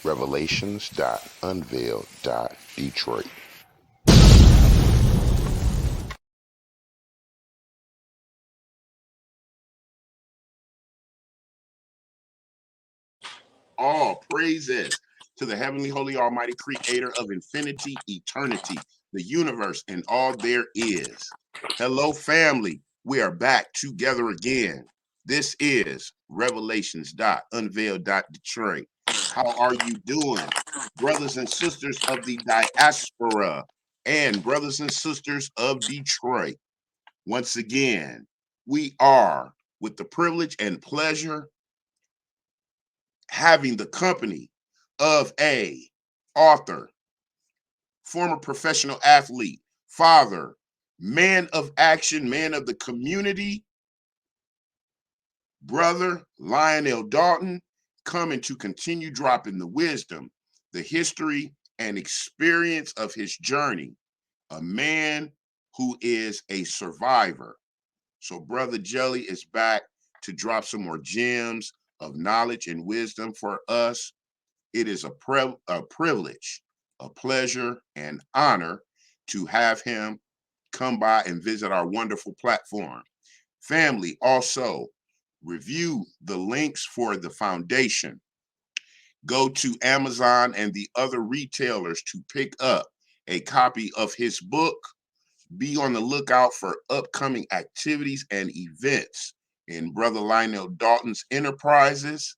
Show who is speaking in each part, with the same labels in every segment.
Speaker 1: Revelations.Unveiled.Detroit. All praises to the heavenly, holy, almighty creator of infinity, eternity, the universe, and all there is. Hello, family. We are back together again. This is Revelations.Unveiled.Detroit. How are you doing, brothers and sisters of the diaspora and brothers and sisters of Detroit? Once again, we are with the privilege and pleasure having the company of a author, former professional athlete, father, man of action, man of the community, brother Lionel Dalton, coming to continue dropping the wisdom, the history, and experience of his journey. A man who is a survivor. So Brother Jelly is back to drop some more gems of knowledge and wisdom for us. It is a privilege, a pleasure, and honor to have him come by and visit our wonderful platform. Family, also review the links for the foundation. Go to Amazon and the other retailers to pick up a copy of his book. Be on the lookout for upcoming activities and events in Brother Lionel Dalton's enterprises.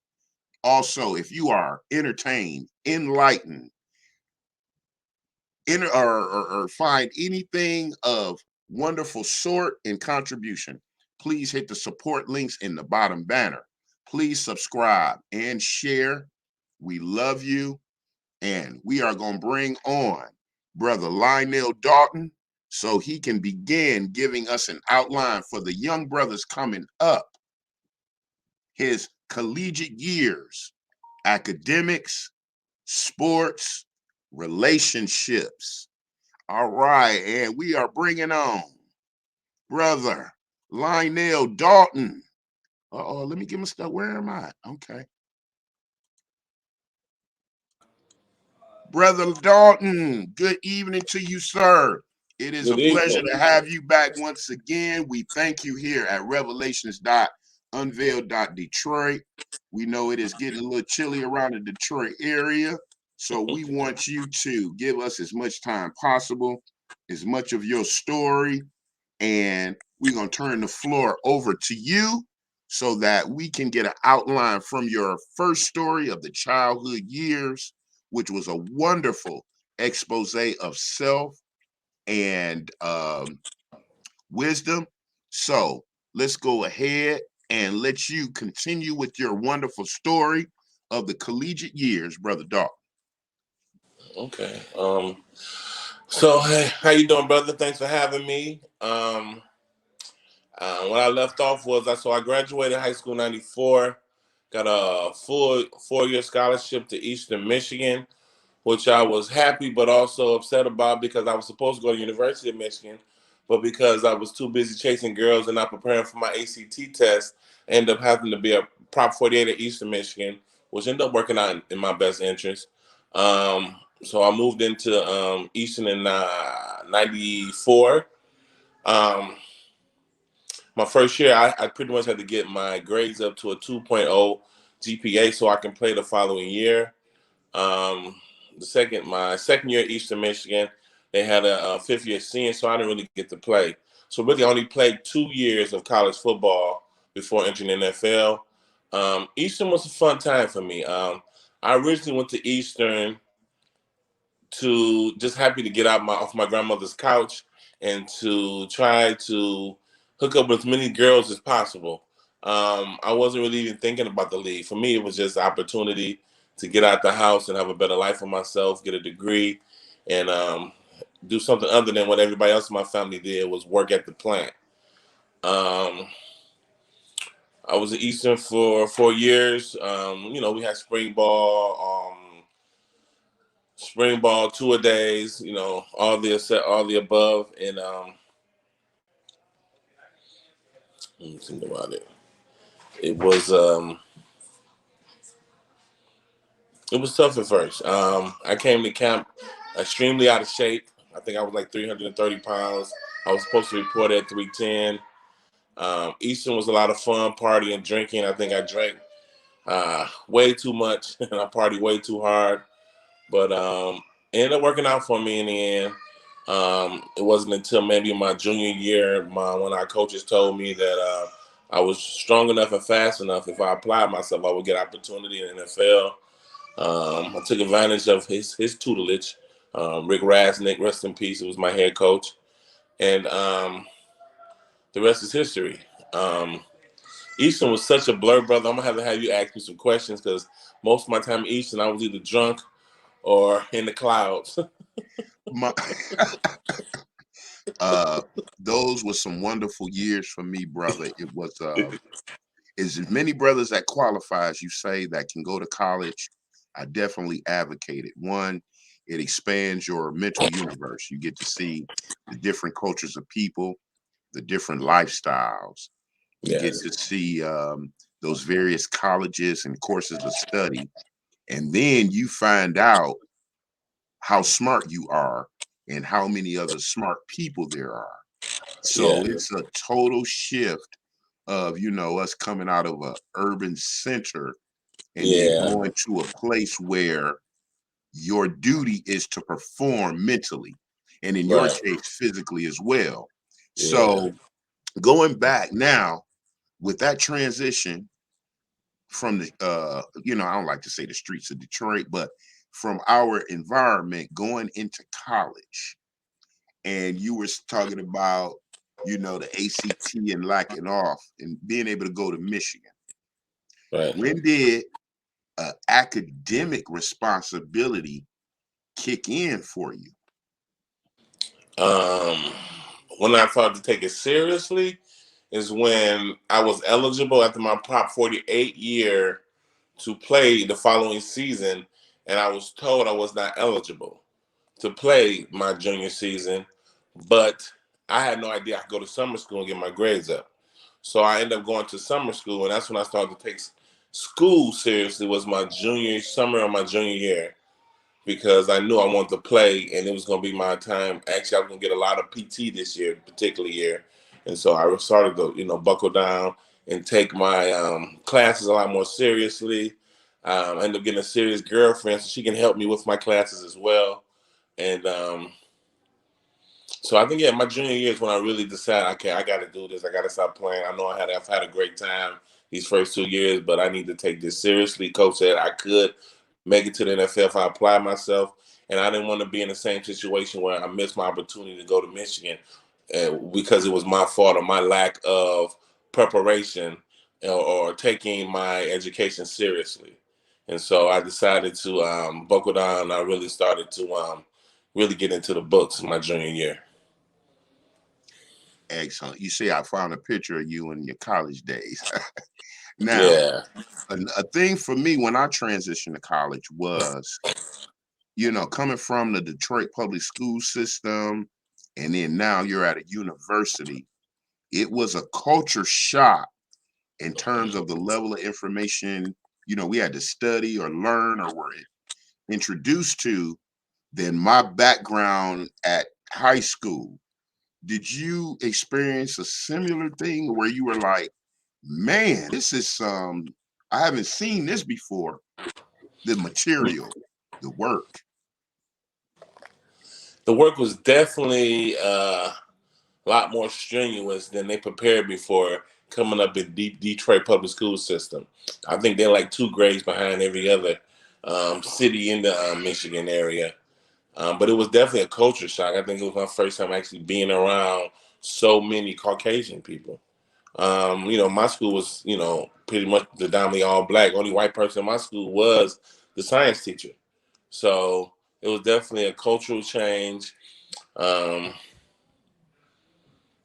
Speaker 1: Also, if you are entertained, enlightened, or find anything of wonderful sort and contribution, please hit the support links in the bottom banner. Please subscribe and share. We love you. And we are going to bring on Brother Lionel Dalton so he can begin giving us an outline for the young brothers coming up, his collegiate years, academics, sports, relationships. All right, and we are bringing on Brother Lionel Dalton. Uh-oh, let me get my stuff. Where am I? Okay. Brother Dalton, good evening to you, sir. It is a
Speaker 2: Good
Speaker 1: pleasure
Speaker 2: evening.
Speaker 1: to have you back once again. We thank you here at Revelations.Unveiled.Detroit. We know it is getting a little chilly around the Detroit area, so we want you to give us as much time possible, as much of your story, and we're going to turn the floor over to you so that we can get an outline from your first story of the childhood years, which was a wonderful expose of self and wisdom. So let's go ahead and let you continue with your wonderful story of the collegiate years, Brother Doc.
Speaker 2: Okay. So hey, how you doing, brother? Thanks for having me. What I left off was I graduated high school '94, got a full 4-year scholarship to Eastern Michigan, which I was happy but also upset about because I was supposed to go to University of Michigan, but because I was too busy chasing girls and not preparing for my ACT test, I ended up having to be a Prop 48 at Eastern Michigan, which ended up working out in my best interest. So I moved into Eastern in '94. Um, my first year, I pretty much had to get my grades up to a 2.0 GPA so I can play the following year. Um, my second year at Eastern Michigan, they had a fifth year senior, so I didn't really get to play. So really, I only played 2 years of college football before entering the NFL. Eastern was a fun time for me. I originally went to Eastern to just happy to get out off my grandmother's couch and to try to hook up with as many girls as possible. I wasn't really even thinking about the league. For me, it was just an opportunity to get out the house and have a better life for myself, get a degree, and do something other than what everybody else in my family did, was work at the plant. Um, I was at Eastern for 4 years. We had spring ball, 2-a-days, all the above, and let me think about it. It was It was tough at first. I came to camp extremely out of shape. I think I was like 330 pounds. I was supposed to report at 310. Eastern was a lot of fun, partying, drinking. I think I drank way too much and I partied way too hard. But it ended up working out for me in the end. It wasn't until maybe my junior year, when our coaches told me that I was strong enough and fast enough. If I applied myself, I would get opportunity in the NFL. I took advantage of his tutelage. Rick Rasnick, rest in peace, it was my head coach, and the rest is history. Easton was such a blur, brother. I'm gonna have to have you ask me some questions because most of my time in Easton, I was either drunk or in the clouds.
Speaker 1: My, those were some wonderful years for me, brother. It was as many brothers that qualify, as you say, that can go to college. I definitely advocate it. One, it expands your mental universe. You get to see the different cultures of people, the different lifestyles. You get
Speaker 2: Yes.
Speaker 1: to see those various colleges and courses of study. And then you find out how smart you are and how many other smart people there are. So
Speaker 2: Yeah.
Speaker 1: it's a total shift of, us coming out of a urban center and then
Speaker 2: Yeah.
Speaker 1: going to a place where your duty is to perform mentally and in your
Speaker 2: Right.
Speaker 1: case physically as well.
Speaker 2: Yeah.
Speaker 1: So going back now with that transition from the I don't like to say the streets of Detroit, but from our environment going into college, and you were talking about the ACT and lacking off and being able to go to Michigan.
Speaker 2: Right.
Speaker 1: When did academic responsibility kick in for you?
Speaker 2: Um, when I started to take it seriously is when I was eligible after my Prop 48 year to play the following season, and I was told I was not eligible to play my junior season, but I had no idea I could go to summer school and get my grades up. So I ended up going to summer school, and that's when I started to take school seriously. Was my junior summer of my junior year because I knew I wanted to play, and it was going to be my time. Actually, I was going to get a lot of PT this year, particular year, and so I started to buckle down and take my classes a lot more seriously. I ended up getting a serious girlfriend, so she can help me with my classes as well. And so I think my junior year is when I really decided, okay, I got to do this. I got to stop playing. I know I've had a great time these first 2 years, but I need to take this seriously. Coach said I could make it to the NFL if I apply myself, and I didn't want to be in the same situation where I missed my opportunity to go to Michigan because it was my fault or my lack of preparation or taking my education seriously. And so I decided to buckle down. I really started to really get into the books my junior year.
Speaker 1: Excellent. You see, I found a picture of you in your college days. Now,
Speaker 2: Yeah.
Speaker 1: a thing for me when I transitioned to college was, coming from the Detroit public school system, and then now you're at a university. It was a culture shock in terms of the level of information, we had to study or learn or were introduced to than my background at high school. Did you experience a similar thing where you were like, man, this is I haven't seen this before. The material, the work.
Speaker 2: The work was definitely a lot more strenuous than they prepared me for coming up in Detroit public school system. I think they're like 2 grades behind every other city in the Michigan area. But it was definitely a culture shock. I think it was my first time actually being around so many Caucasian people. My school was, pretty much predominantly all black. Only white person in my school was the science teacher. So it was definitely a cultural change. Um,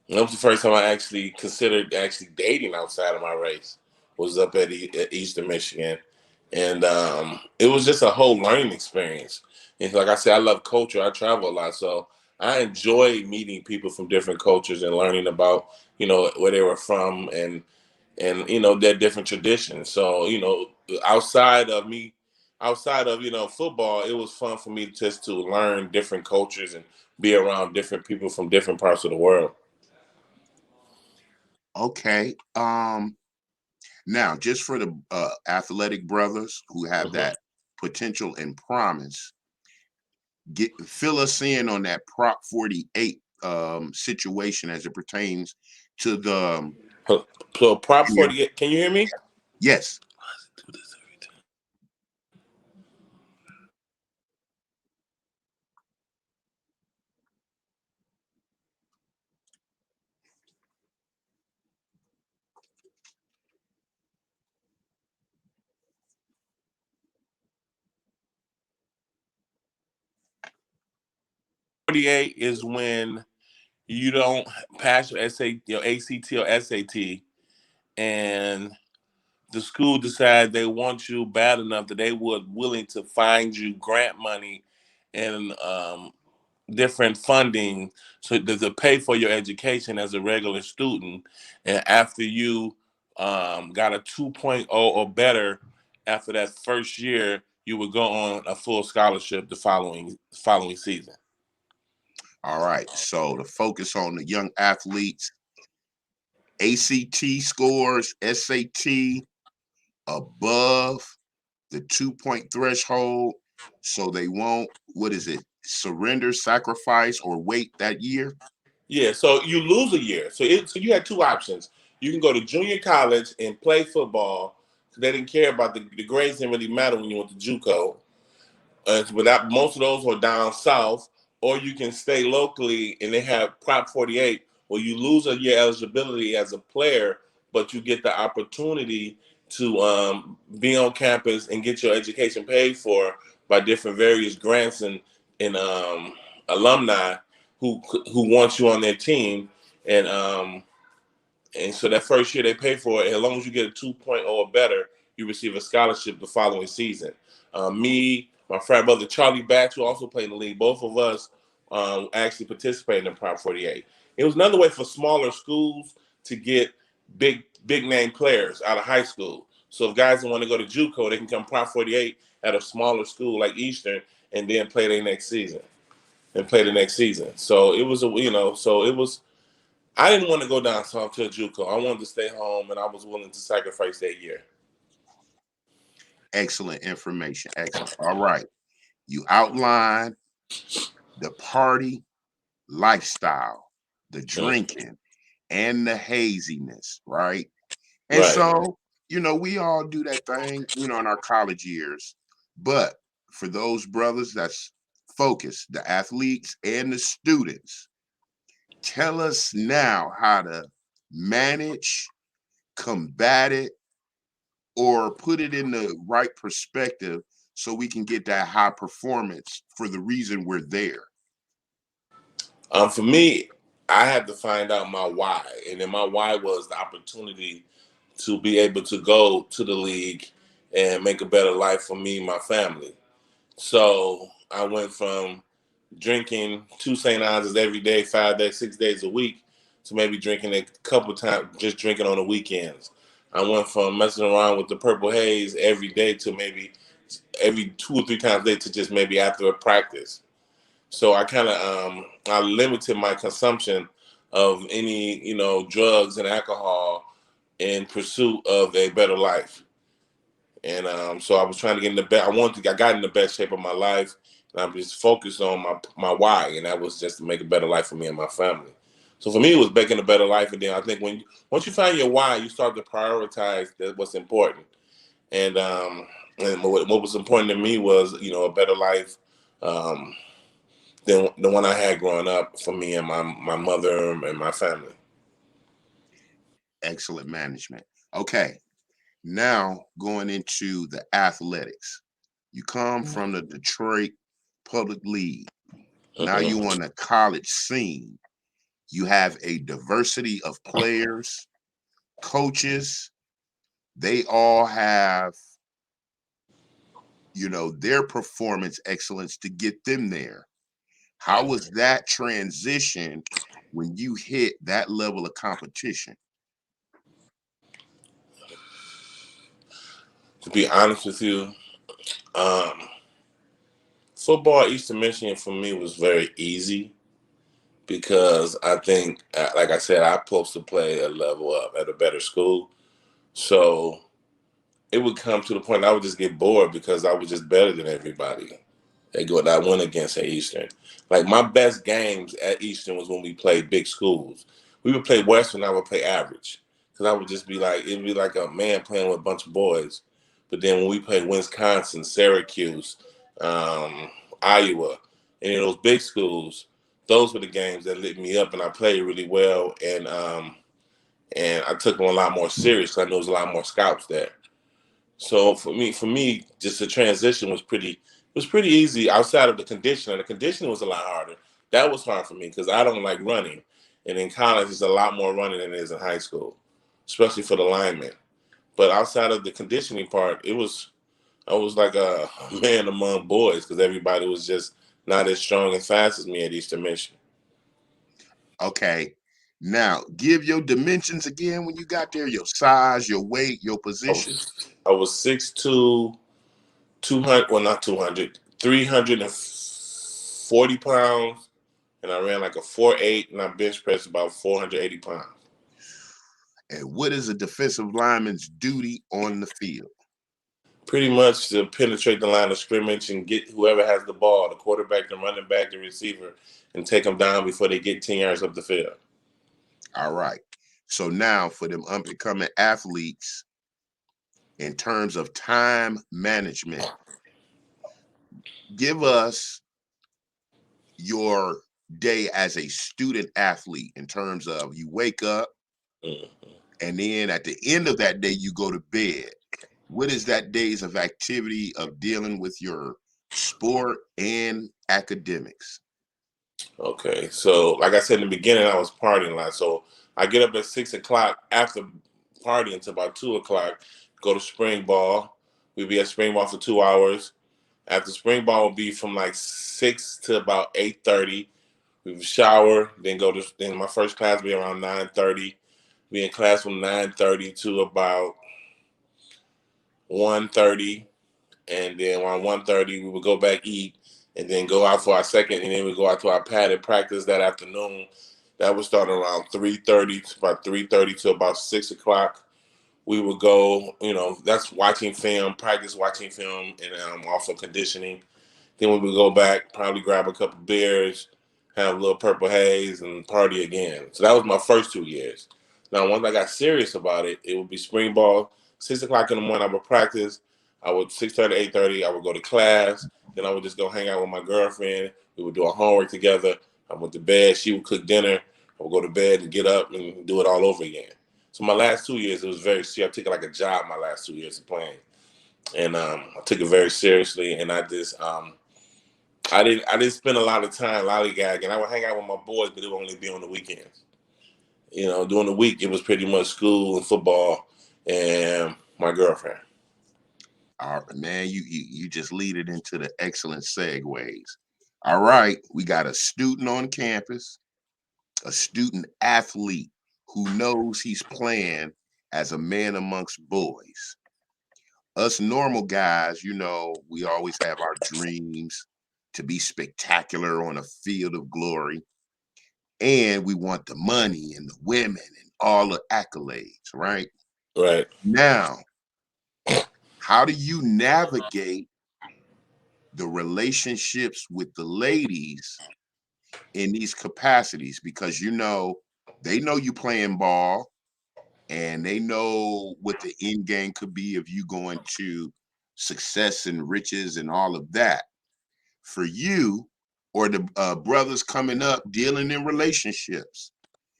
Speaker 2: that was the first time I actually considered actually dating outside of my race. Was up at Eastern Michigan, and it was just a whole learning experience. And like I said, I love culture. I travel a lot, so I enjoy meeting people from different cultures and learning about where they were from and their different traditions. So outside of me, outside of football, it was fun for me just to learn different cultures and be around different people from different parts of the world.
Speaker 1: Okay. Now, just for the athletic brothers who have that potential and promise, fill us in on that Prop 48 situation as it pertains to the
Speaker 2: So Prop 48. Can you hear me?
Speaker 1: yes.
Speaker 2: Is when you don't pass your ACT or SAT, and the school decide they want you bad enough that they were willing to find you grant money and different funding so that to pay for your education as a regular student. And after you got a 2.0 or better after that first year, you would go on a full scholarship the following season.
Speaker 1: All right. So to focus on the young athletes, ACT scores, SAT above the 2-point threshold, so they won't, what is it, surrender, sacrifice, or wait that year?
Speaker 2: Yeah, so you lose a year. So you had two options. You can go to junior college and play football. They didn't care about the grades didn't really matter when you went to JUCO. But most of those were down south, or you can stay locally and they have Prop 48 where you lose a year eligibility as a player, but you get the opportunity to be on campus and get your education paid for by different various grants and alumni who want you on their team. And so that first year they pay for it. As long as you get a 2.0 or better, you receive a scholarship the following season. Me, my frat brother Charlie Batch, who also played in the league, both of us actually participated in Prop 48. It was another way for smaller schools to get big name players out of high school. So if guys want to go to JUCO, they can come Prop 48 at a smaller school like Eastern and then play their next season and play the next season. So it was I didn't want to go down south to a JUCO. I wanted to stay home, and I was willing to sacrifice that year.
Speaker 1: Excellent information. Excellent. All right. You outline the party lifestyle, the drinking, and the haziness, right? And
Speaker 2: Right.
Speaker 1: so, we all do that thing, in our college years. But for those brothers that's focused, the athletes and the students, tell us now how to manage, combat it, or put it in the right perspective so we can get that high performance for the reason we're there.
Speaker 2: For me, I had to find out my why, and then my why was the opportunity to be able to go to the league and make a better life for me and my family. So I went from drinking 2 St. Ives every day, 5 days, 6 days a week, to maybe drinking a couple times, just drinking on the weekends. I went from messing around with the purple haze every day to maybe every 2 or 3 times a day to just maybe after a practice. So I kind of I limited my consumption of any drugs and alcohol in pursuit of a better life. And so I was trying to get in the best. I got in the best shape of my life, and I'm just focused on my why, and that was just to make a better life for me and my family. So for me, it was making a better life, and then I think once you find your why, you start to prioritize what's important. And what was important to me was a better life um, than the one I had growing up for me and my mother and my family.
Speaker 1: Excellent management. Okay. Now going into the athletics. You come from the Detroit Public League. Now
Speaker 2: Uh-huh.
Speaker 1: you on the college scene. You have a diversity of players, coaches. They all have, their performance excellence to get them there. How was that transition when you hit that level of competition?
Speaker 2: To be honest with you, Um, Football at Eastern Michigan for me was very easy because I think, like I said, I'm supposed to play a level up at a better school. So it would come to the point I would just get bored because I was just better than everybody. That I went against at Eastern. Like my best games at Eastern was when we played big schools. We would play Western, I would play average because I would just be like it'd be like a man playing with a bunch of boys. But then when we played Wisconsin, Syracuse, um, Iowa, any of those big schools, those were the games that lit me up, and I played really well, and I took them a lot more serious. I know there was a lot more scouts there. So for me, just the transition was pretty easy outside of the conditioning. The conditioning was a lot harder. That was hard for me because I don't like running, and in college, it's a lot more running than it is in high school, especially for the linemen. But outside of the conditioning part, I was like a man among boys because everybody was just not as strong and fast as me at Eastern Michigan.
Speaker 1: Okay. Now, give your dimensions again when you got there, your size, your weight, your
Speaker 2: I
Speaker 1: position.
Speaker 2: was 6'2", 200, well, not 200, 340 pounds, and I ran like a 4.8, and I bench pressed about 480 pounds.
Speaker 1: And what is a defensive lineman's duty on the field?
Speaker 2: Pretty much to penetrate the line of scrimmage and get whoever has the ball, the quarterback, the running back, the receiver, and take them down before they get 10 yards up the field.
Speaker 1: All right. So now for them up and coming athletes, in terms of time management, give us your day as a student athlete in terms of you wake up
Speaker 2: Mm.
Speaker 1: and then at the end of that day you go to bed. What is that days of activity of dealing with your sport and academics?
Speaker 2: Okay, so like I said in the beginning, I was partying a lot. So I get up at 6 o'clock after partying until about 2 o'clock. Go to spring ball. We be at spring ball for 2 hours. After spring ball will be from like 6 to about 8:30. We would shower, then go to then my first class will be around 9:30. Be in class from 9:30 to about 1:30, and then around 1:30 we would go back eat, and then go out for our second, and then we go out to our padded practice that afternoon. That would start around 3:30 to about 3:30 to about 6 o'clock. We would go, that's watching film, practice watching film, and also conditioning. Then we would go back, probably grab a couple beers, have a little purple haze, and party again. So that was my first 2 years. Now, once I got serious about it, it would be spring ball. 6 o'clock in the morning, I would practice. I would 6:30, 8:30. I would go to class. Then I would just go hang out with my girlfriend. We would do our homework together. I went to bed. She would cook dinner. I would go to bed and get up and do it all over again. So my last 2 years, it was very serious. I took it like a job. My last 2 years of playing, and I took it very seriously. And I didn't spend a lot of time lollygagging. I would hang out with my boys, but it would only be on the weekends. During the week it was pretty much school and football and my girlfriend.
Speaker 1: All right, man, you just lead it into the excellent segues. All right, we got a student on campus, a student athlete who knows he's playing as a man amongst boys. Us normal guys, we always have our dreams to be spectacular on a field of glory, and we want the money and the women and all the accolades, right?
Speaker 2: Right.
Speaker 1: Now, how do you navigate the relationships with the ladies in these capacities? Because they know you playing ball, and they know what the end game could be of you going to success and riches and all of that. For you or the brothers coming up dealing in relationships,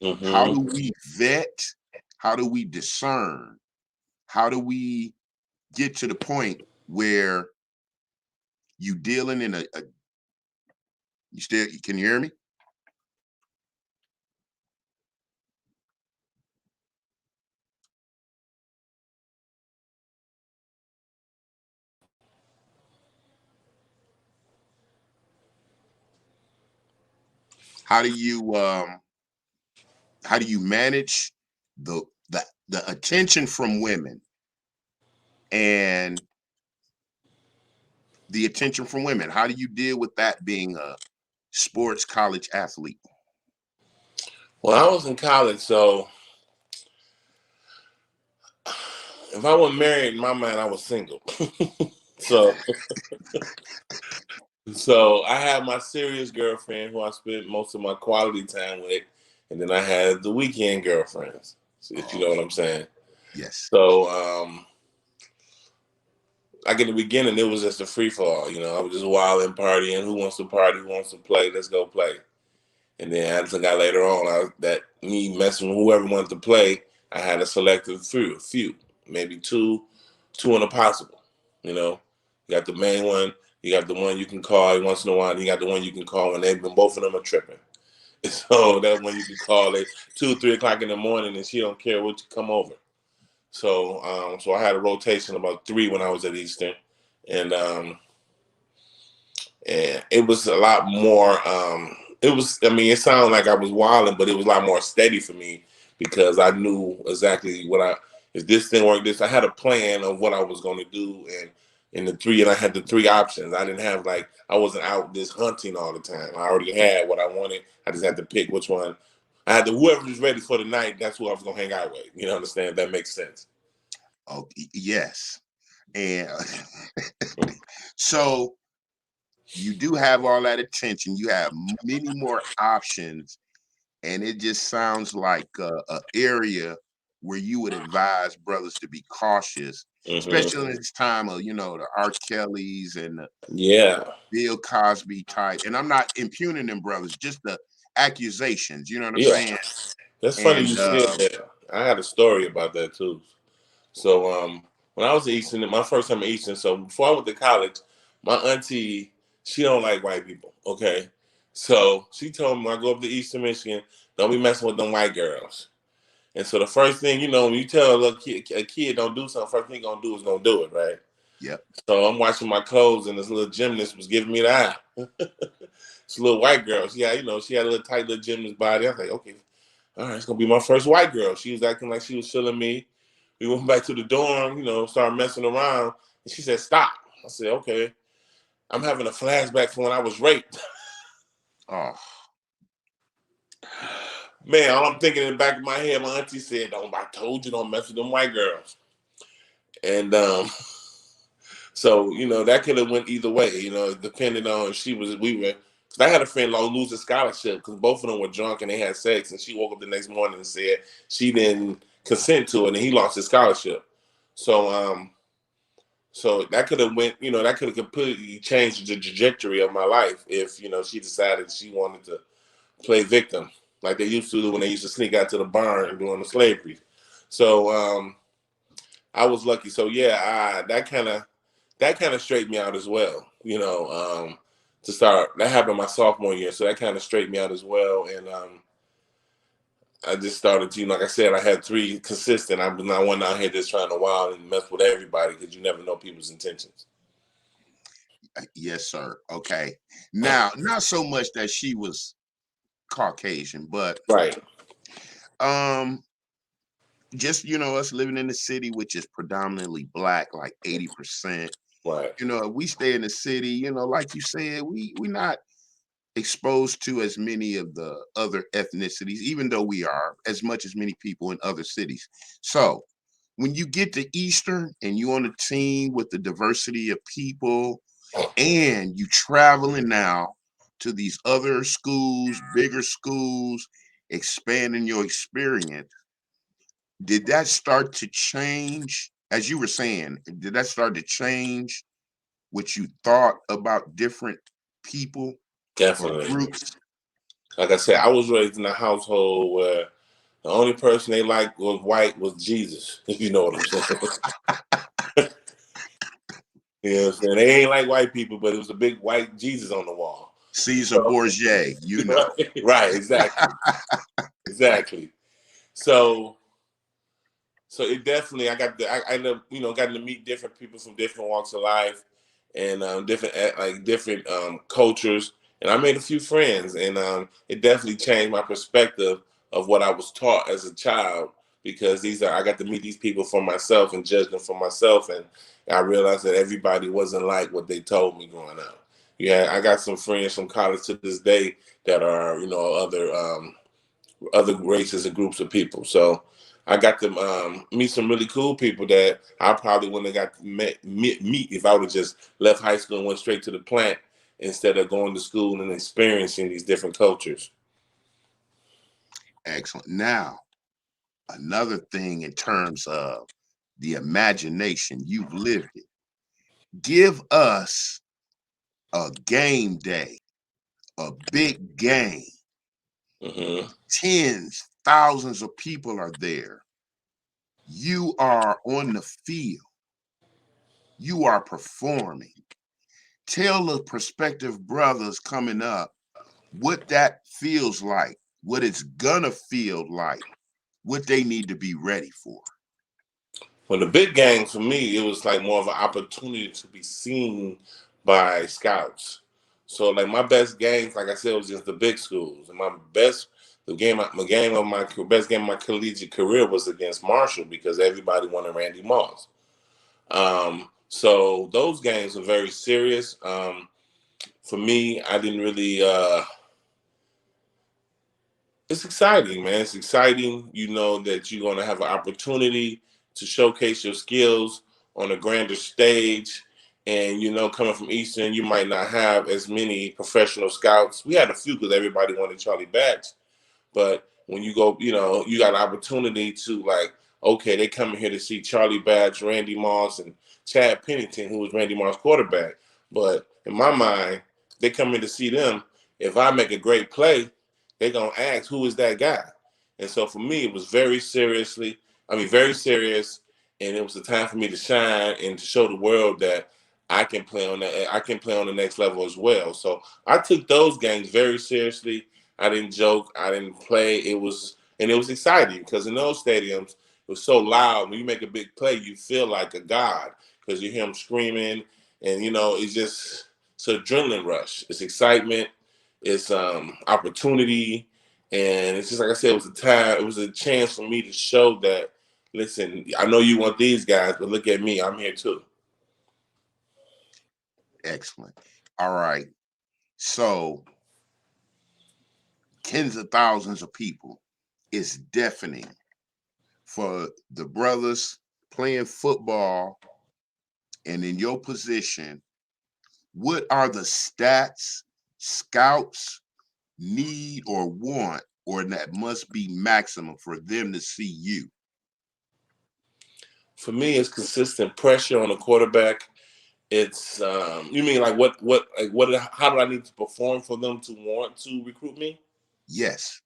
Speaker 1: how do
Speaker 2: Hmm.
Speaker 1: we vet? How do we discern? How do we get to the point where you dealing in a you still can you hear me? How do you manage the the attention from women and the attention from women. How do you deal with that being a sports college athlete?
Speaker 2: Well, I was in college, so if I wasn't married, in my mind, I was single. so, so I had my serious girlfriend who I spent most of my quality time with, and then I had the weekend girlfriends. If you know what I'm saying.
Speaker 1: Yes.
Speaker 2: So, like in the beginning, it was just a free fall. I was just wild and partying. Who wants to party? Who wants to play? Let's go play. And then as I got later on, that me messing with whoever wanted to play, I had a selective few, maybe two and a possible. You got the main one, you got the one you can call once in a while, and you got the one you can call when both of them are tripping. So that one you can call at 2, 3 o'clock in the morning, and she don't care what you come over. So, so I had a rotation about 3 when I was at Eastern, and it was a lot more. It sounded like I was wilding, but it was a lot more steady for me because I knew exactly if this didn't work, I had a plan of what I was going to do, and I had the 3 options. I didn't have I wasn't out this hunting all the time. I already had what I wanted. I just had to pick which one. I had whoever was ready for the night. That's who I was going to hang out with. Understand? If that makes sense.
Speaker 1: Oh, yes. And so you do have all that attention. You have many more options, and it just sounds like a area where you would advise brothers to be cautious, especially in this time of the R. Kellys and the Bill Cosby type. And I'm not impugning them brothers, just the accusations. You know what I'm saying?
Speaker 2: That's funny
Speaker 1: And
Speaker 2: you said that. I had a story about that too. So when I was at Eastern, my first time at Eastern, so before I went to college, my auntie, she don't like white people. Okay. So she told me when I go up to Eastern Michigan, don't be messing with them white girls. And so the first thing, when you tell a kid don't do something, first thing he's gonna do is gonna do it, right?
Speaker 1: Yep.
Speaker 2: So I'm washing my clothes, and this little gymnast was giving me the eye. It's a little white girl. She had a little tight little gymnast body. I was like, okay, all right, it's gonna be my first white girl. She was acting like she was feeling me. We went back to the dorm, started messing around, and she said, "Stop." I said, "Okay." I'm having a flashback from when I was raped.
Speaker 1: Oh.
Speaker 2: Man, all I'm thinking in the back of my head, my auntie said, I told you don't mess with them white girls. And so, that could have went either way, depending on if because I had a friend lose a scholarship because both of them were drunk and they had sex, and she woke up the next morning and said she didn't consent to it, and he lost his scholarship. So, so that could have that could have completely changed the trajectory of my life if, she decided she wanted to play victim like they used to do when they used to sneak out to the barn during the slavery. So I was lucky. So yeah, that kind of straightened me out as well. To start that happened my sophomore year, so that kind of straightened me out as well. And I just started to, like I said, I had 3 consistent. I was not one out here just trying to wild and mess with everybody because you never know people's intentions.
Speaker 1: Yes, sir. Okay. Now, not so much that she was Caucasian, but
Speaker 2: right.
Speaker 1: Just us living in the city, which is predominantly black, like 80%.
Speaker 2: Right.
Speaker 1: We stay in the city. Like you said, we're not exposed to as many of the other ethnicities, even though we are as much as many people in other cities. So when you get to Eastern and you on a team with the diversity of people, and you traveling now to these other schools, bigger schools, expanding your experience, did that start to change, as you were saying, did that start to change what you thought about different people or
Speaker 2: Definitely.
Speaker 1: groups?
Speaker 2: Like I said, I was raised in a household where the only person they liked was white was Jesus, if you know what I'm saying. You know what I'm saying? They ain't like white people, but it was a big white Jesus on the wall.
Speaker 1: Caesar Borgia,
Speaker 2: Right, exactly. Exactly. So it definitely, I ended up, getting to meet different people from different walks of life and different cultures. And I made a few friends, and it definitely changed my perspective of what I was taught as a child because I got to meet these people for myself and judge them for myself, and I realized that everybody wasn't like what they told me growing up. Yeah, I got some friends from college to this day that are, other races and groups of people. So I got to meet some really cool people that I probably wouldn't have got to meet if I would have just left high school and went straight to the plant instead of going to school and experiencing these different cultures.
Speaker 1: Excellent. Now, another thing in terms of the imagination, you've lived it. Give us a game day, a big game.
Speaker 2: Mm-hmm.
Speaker 1: Tens, thousands of people are there. You are on the field. You are performing. Tell the prospective brothers coming up what that feels like, what it's gonna feel like, what they need to be ready for.
Speaker 2: Well, the big game for me, it was like more of an opportunity to be seen by scouts. So like my best games, like I said, was just the big schools. And my best best game of my collegiate career was against Marshall because everybody wanted Randy Moss. So those games were very serious. For me, I didn't really. It's exciting, man. It's exciting. You know that you're going to have an opportunity to showcase your skills on a grander stage. And, coming from Eastern, you might not have as many professional scouts. We had a few because everybody wanted Charlie Batch. But when you go, you got an opportunity to like, okay, they coming here to see Charlie Batch, Randy Moss, and Chad Pennington, who was Randy Moss' quarterback. But in my mind, they come in to see them. If I make a great play, they're gonna ask who is that guy. And so for me, it was very serious, and it was a time for me to shine and to show the world that I can play on that. I can play on the next level as well. So I took those games very seriously. I didn't joke. I didn't play. It was exciting because in those stadiums, it was so loud. When you make a big play, you feel like a god because you hear them screaming, and it's an adrenaline rush. It's excitement. It's opportunity, and it's just like I said. It was a time. It was a chance for me to show that. Listen, I know you want these guys, but look at me. I'm here too.
Speaker 1: Excellent. All right. So tens of thousands of people is deafening for the brothers playing football. And in your position, what are the stats scouts need or want, or that must be maximum for them to see you?
Speaker 2: For me, it's consistent pressure on the quarterback. It's you mean like how do I need to perform for them to want to recruit me?
Speaker 1: Yes.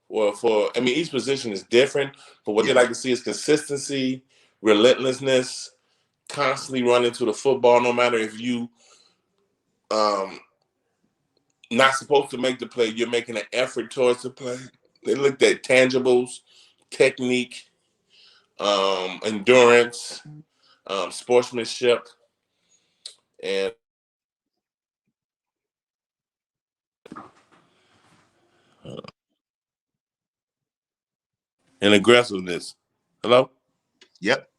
Speaker 2: Well, each position is different, but what they
Speaker 1: Yes.
Speaker 2: like to see is consistency, relentlessness, constantly running to the football, no matter if you um not supposed to make the play, you're making an effort towards the play. They looked at tangibles, technique, endurance, sportsmanship, and aggressiveness. Hello?
Speaker 1: Yep.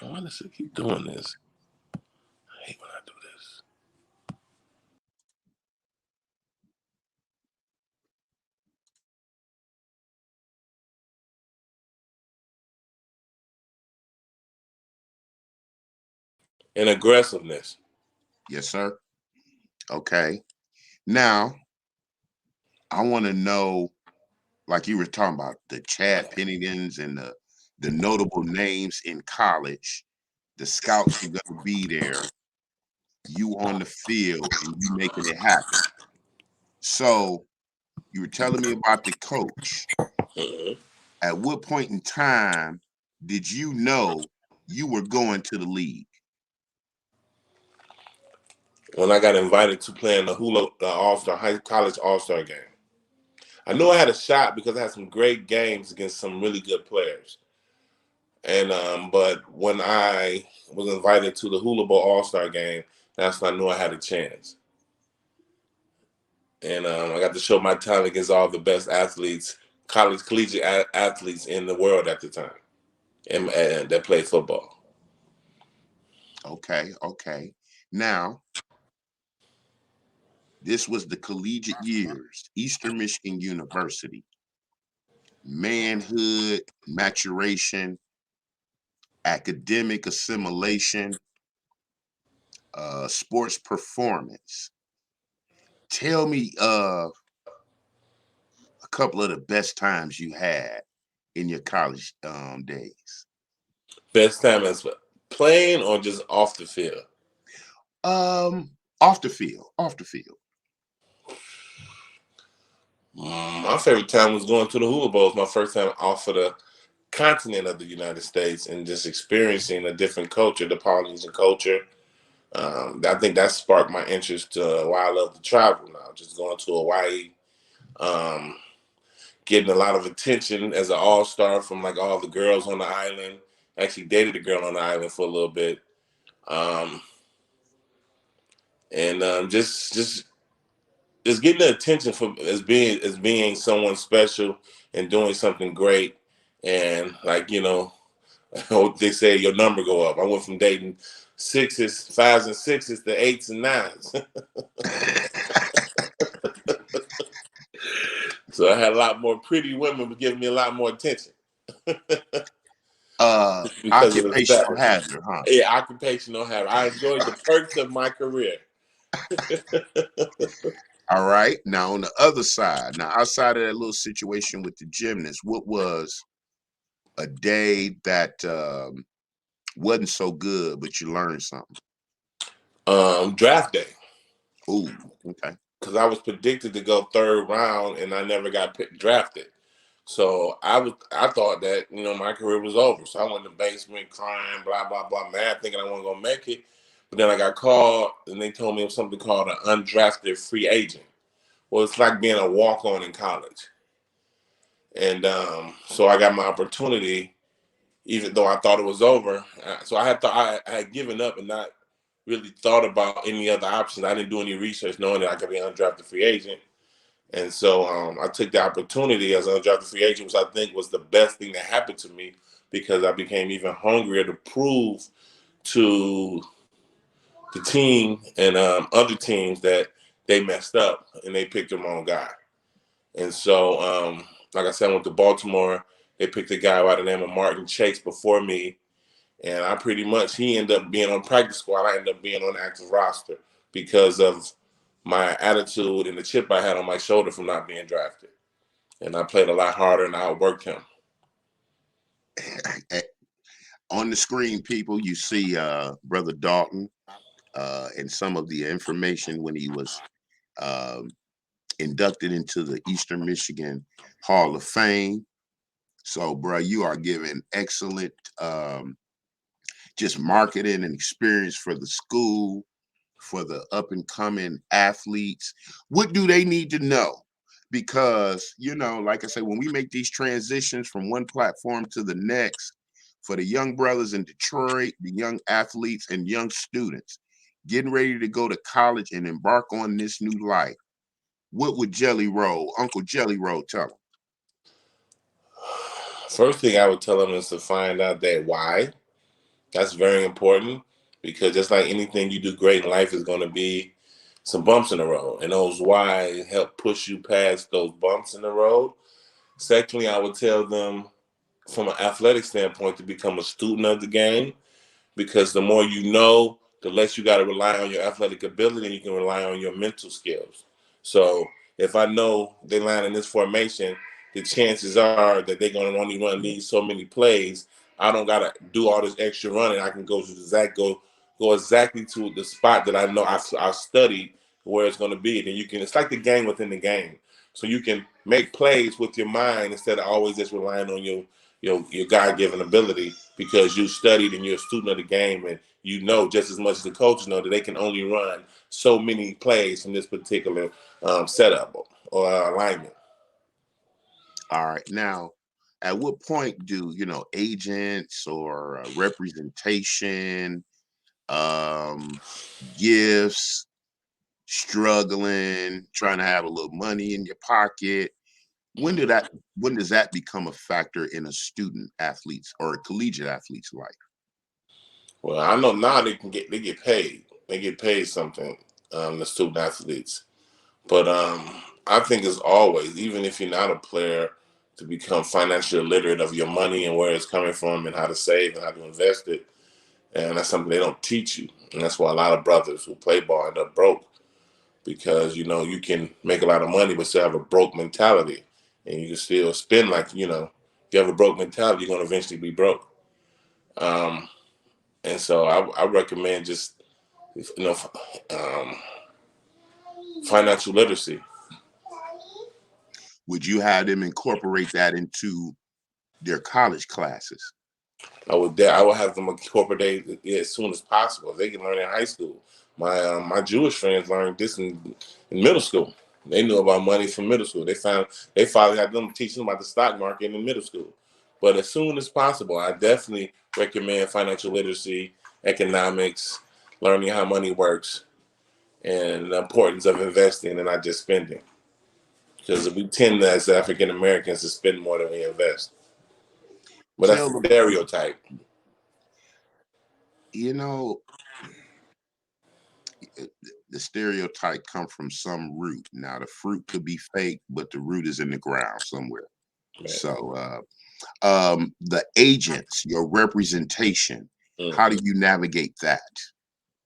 Speaker 2: Why does it keep doing this? I hate when I do this. And aggressiveness.
Speaker 1: Yes, sir. Okay. Now, I want to know, like you were talking about, the Chad Penningtons and the notable names in college, the scouts who going to be there, you on the field and you making it happen. So you were telling me about the coach.
Speaker 2: Mhm.
Speaker 1: At what point in time did you know you were going to the league?
Speaker 2: When I got invited to play in the All-Star college All-Star game. I knew I had a shot because I had some great games against some really good players. And but when I was invited to the Hula Bowl All-Star game, that's when I knew I had a chance. And I got to show my talent against all the best athletes collegiate athletes in the world at the time, and that played football.
Speaker 1: Okay. Now, this was the Collegiate Years, Eastern Michigan University. Manhood, maturation, academic assimilation, sports performance. Tell me a couple of the best times you had in your college days.
Speaker 2: Best time as playing or just off the field?
Speaker 1: Off the field, off the field.
Speaker 2: My favorite time was going to the Hula Bowls. My first time off of the continent of the United States and just experiencing a different culture, the Polynesian culture. I think that sparked my interest why I love to travel now. Just going to Hawaii, um, getting a lot of attention as an all-star from like all the girls on the island. Actually dated a girl on the island for a little bit. Um, and just getting the attention for as being someone special and doing something great. And like, they say your number go up. I went from dating sixes, fives and sixes to eights and nines. So I had a lot more pretty women giving me a lot more attention. Because of the
Speaker 1: Occupational
Speaker 2: status.
Speaker 1: hazard, huh?
Speaker 2: Yeah, occupational hazard. I enjoyed the perks of my career.
Speaker 1: All right. Now on the other side, now outside of that little situation with the gymnast, what was a day that wasn't so good, but you learned something?
Speaker 2: Draft day.
Speaker 1: Ooh, okay.
Speaker 2: Because I was predicted to go third round and I never got drafted. So I thought that my career was over. So I went in the basement crying, blah blah blah, mad, thinking I wasn't gonna make it. But then I got called and they told me it was something called an undrafted free agent. Well, it's like being a walk on in college. And so I got my opportunity, even though I thought it was over. So I had given up and not really thought about any other options. I didn't do any research, knowing that I could be an undrafted free agent. And so I took the opportunity as an undrafted free agent, which I think was the best thing that happened to me because I became even hungrier to prove to the team and other teams that they messed up and they picked the wrong guy. And so, like I said, I went to Baltimore. They picked a guy by the name of Martin Chase before me. And he ended up being on practice squad. I ended up being on the active roster because of my attitude and the chip I had on my shoulder from not being drafted. And I played a lot harder and I outworked him.
Speaker 1: On the screen, people, you see Brother Dalton and some of the information when he was inducted into the Eastern Michigan Hall of Fame. So, bro, you are giving excellent just marketing and experience for the school, for the up and coming athletes. What do they need to know? Because, like I say, when we make these transitions from one platform to the next, for the young brothers in Detroit, the young athletes and young students getting ready to go to college and embark on this new life, what would Uncle Jelly Roll, tell them?
Speaker 2: First thing I would tell them is to find out that why. That's very important because just like anything you do great in life is going to be some bumps in the road. And those why help push you past those bumps in the road. Secondly, I would tell them from an athletic standpoint to become a student of the game because the more you know, the less you got to rely on your athletic ability and you can rely on your mental skills. So if I know they line in this formation, the chances are that they're going to only run these so many plays. I don't got to do all this extra running. I can go exactly to the spot that I know I studied where it's going to be. Then it's like the game within the game. So you can make plays with your mind instead of always just relying on your God-given ability because you studied and you're a student of the game and you know just as much as the coaches know that they can only run so many plays from this particular setup or alignment.
Speaker 1: All right. Now, at what point do, agents or representation, um, gifts, struggling, trying to have a little money in your pocket, When did that when does that become a factor in a student athlete's or a collegiate athlete's life?
Speaker 2: Well, I know now they get paid. They get paid something, the student athletes. But I think it's always, even if you're not a player, to become financially literate of your money and where it's coming from and how to save and how to invest it. And that's something they don't teach you. And that's why a lot of brothers who play ball end up broke, because you can make a lot of money but still have a broke mentality, and you can still spend like if you have a broke mentality, you're going to eventually be broke. Um, and so I recommend just um, financial literacy.
Speaker 1: Would you have them incorporate that into their college classes?
Speaker 2: I would have them incorporate it as soon as possible. They can learn in high school. My Jewish friends learned this in middle school. They knew about money from middle school. They finally had them teaching them about the stock market in middle school. But as soon as possible, I definitely recommend financial literacy, economics, learning how money works, and the importance of investing and not just spending. Because we tend as African Americans to spend more than we invest. But that's
Speaker 1: Tell
Speaker 2: a
Speaker 1: them,
Speaker 2: stereotype.
Speaker 1: you know, the stereotype come from some root. Now the fruit could be fake, but the root is in the ground somewhere.
Speaker 2: Right.
Speaker 1: So the agents, your representation, how do
Speaker 2: Mhm.
Speaker 1: you navigate that?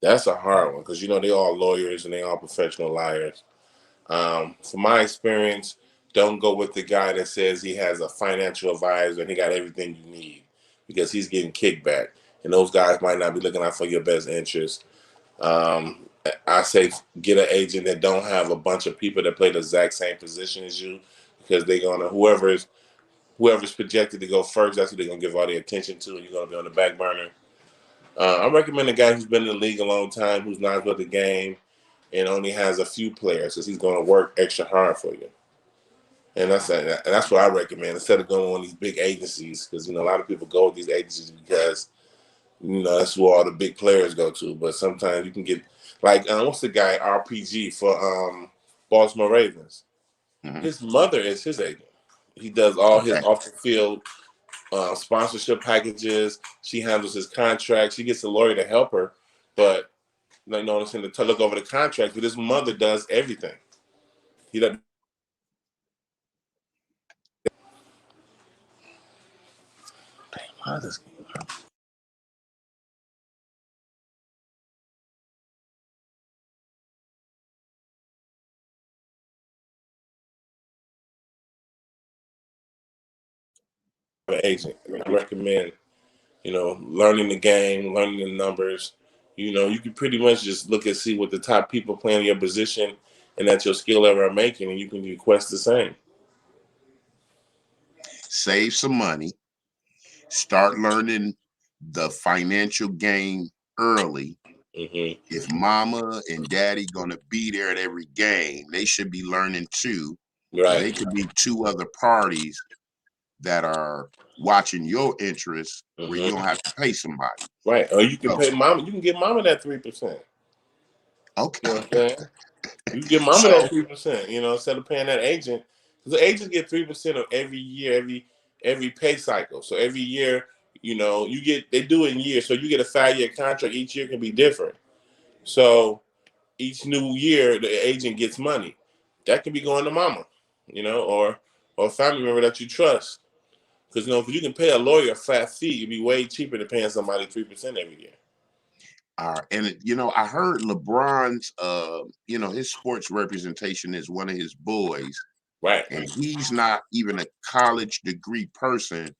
Speaker 2: That's a hard one because they all lawyers and they all professional liars. From my experience, don't go with the guy that says he has a financial advisor and he got everything you need, because he's getting kickback, and those guys might not be looking out for your best interest. Um, I say get an agent that don't have a bunch of people that play the exact same position as you, because they're gonna whoever's projected to go first, that's who they're gonna give all the attention to, and you're gonna be on the back burner. I recommend a guy who's been in the league a long time, who's not with the game, and only has a few players, because he's going to work extra hard for you. And that's what I recommend, instead of going on these big agencies, because a lot of people go with these agencies because that's where all the big players go to. But sometimes you can get like what's the guy RPG for Baltimore Ravens?
Speaker 1: Mhm.
Speaker 2: His mother is his agent. He does all his
Speaker 1: Okay.
Speaker 2: off the field sponsorship packages. She handles his contract. She gets a lawyer to help her, but what I'm saying, to look over the contract. But his mother does everything. He doesn't have this agent. And I recommend learning the game, learning the numbers. You can pretty much just look and see what the top people playing your position and that your skill level are making, and you can request the same.
Speaker 1: Save some money, start learning the financial game early.
Speaker 2: Hmm.
Speaker 1: If mama and daddy gonna be there at every game, they should be learning too. And
Speaker 2: Right.
Speaker 1: they could be two other parties that are watching your interests where you don't
Speaker 2: Hmm.
Speaker 1: have to pay somebody.
Speaker 2: Right. Or you can
Speaker 1: So
Speaker 2: pay mama. You can get mama that 3%. You know what I'm
Speaker 1: okay.
Speaker 2: saying? You can get mama that
Speaker 1: So
Speaker 2: 3%. Instead of paying that agent, because the agents get 3% of every year, every pay cycle. So every year, they do it in years. So you get a 5-year contract. Each year can be different. So each new year, the agent gets money. That can be going to mama, or a family member that you trust. Because if you can pay a lawyer a flat fee, it'd be way cheaper than paying somebody 3% every year.
Speaker 1: I heard LeBron's his sports representation is one of his boys,
Speaker 2: Right.
Speaker 1: and he's not even a college degree person,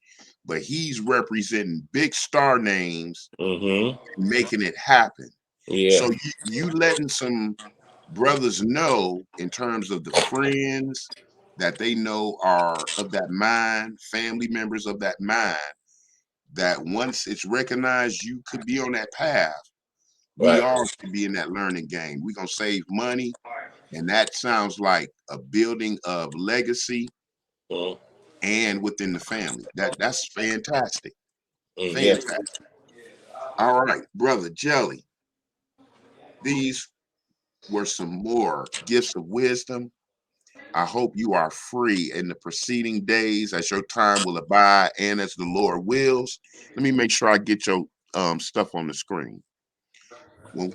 Speaker 1: but he's representing big star names
Speaker 2: Mm-hmm.
Speaker 1: and making it happen.
Speaker 2: Yeah.
Speaker 1: So you letting some brothers know in terms of the friends that they know are of that mind, family members of that mind, that once it's recognized you could be on that path, we
Speaker 2: Right.
Speaker 1: all should be in that learning game. We're gonna save money, and that sounds like a building of legacy
Speaker 2: Mm-hmm.
Speaker 1: and within the family. That's fantastic.
Speaker 2: Yeah.
Speaker 1: Fantastic. All right, brother Jelly. These were some more gifts of wisdom. I hope you are free in the preceding days as your time will abide and as the Lord wills. Let me make sure I get your stuff on the screen.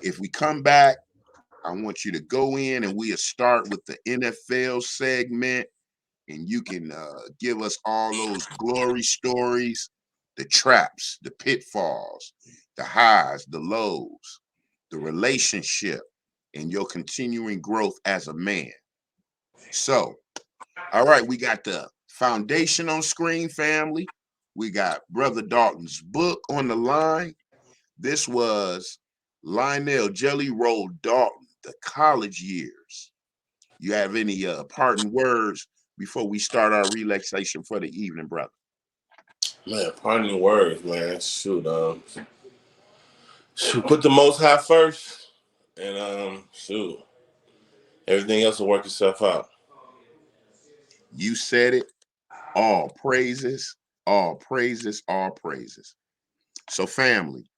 Speaker 1: If we come back, I want you to go in and we'll start with the NFL segment, and you can give us all those glory stories, the traps, the pitfalls, the highs, the lows, the relationship, and your continuing growth as a man. So, all right, we got the foundation on screen, family. We got Brother Dalton's book on the line. This was Lionel Jelly Roll Dalton, The College Years. You have any parting words before we start our relaxation for the evening, brother?
Speaker 2: Man, parting words, man. Shoot, put the Most High first, and shoot, everything else will work itself out.
Speaker 1: You said it. All praises, all praises, all praises. So, family,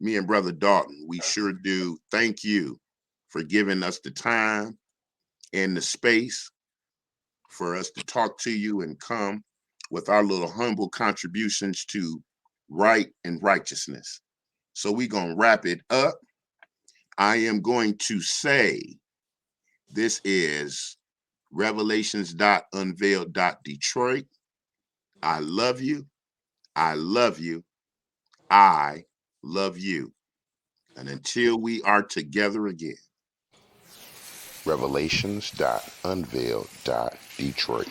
Speaker 1: me and Brother Dalton, we sure do thank you for giving us the time and the space for us to talk to you and come with our little humble contributions to right and righteousness. So we're going to wrap it up. I am going to say this is Revelations.Unveiled Detroit. I love you. I love you. I love you. And until we are together again. Revelations.Unveiled Detroit.